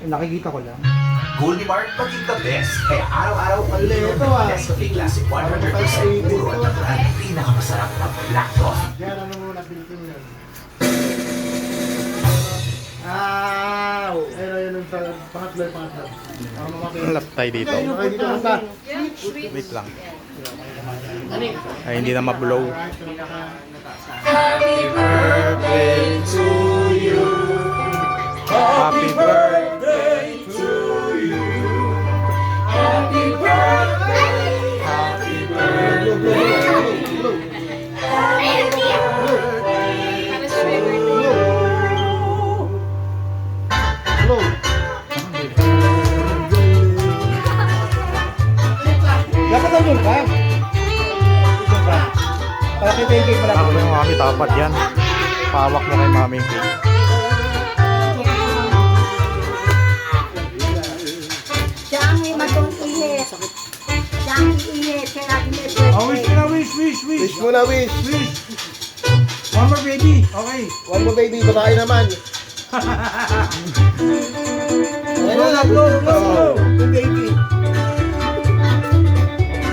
Nakikita ko lang. Goldie Mart maging the best. Kaya araw-araw palitin Ito, ng Nescafe Classic 100% puro at natural. Pinakamasarap na black coffee. Yan, ano muna, Pilipino yan. Ow! Ayun, ayun, pangatlo. Lap tayo dito. Okay, dito ka. Wait lang. Ay, hindi na ma-blow. Happy birthday to you. Happy birthday to you. Happy birthday. Happy birthday. Hello. Dapat ang doon ka. Doon ka. Para kay Baby pala. Ako yung mami, tapat yan. Pawak mo kay mami. Dami matong init. Dami init. Kaya lagi may birthday. Oh, wish na, wish. Wish mo na, wish. Wish. One more baby. Okay. One mo, baby. Babae naman. Blow. Yung baby.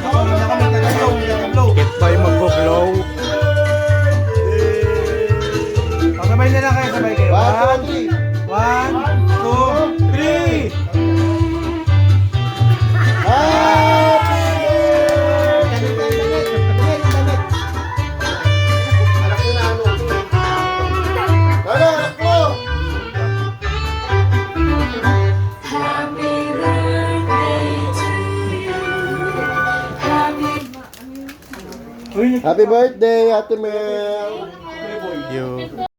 Oo, wala kami taga-blow. Bakit ba yung mag-blow? Sabay na lang kayo, sabay kayo. 1, 2, 3. 1, 2, 3. Happy Damit. Anak ko na ano. Anak ko. Happy birthday to you. Happy Happy birthday, Ate Mel.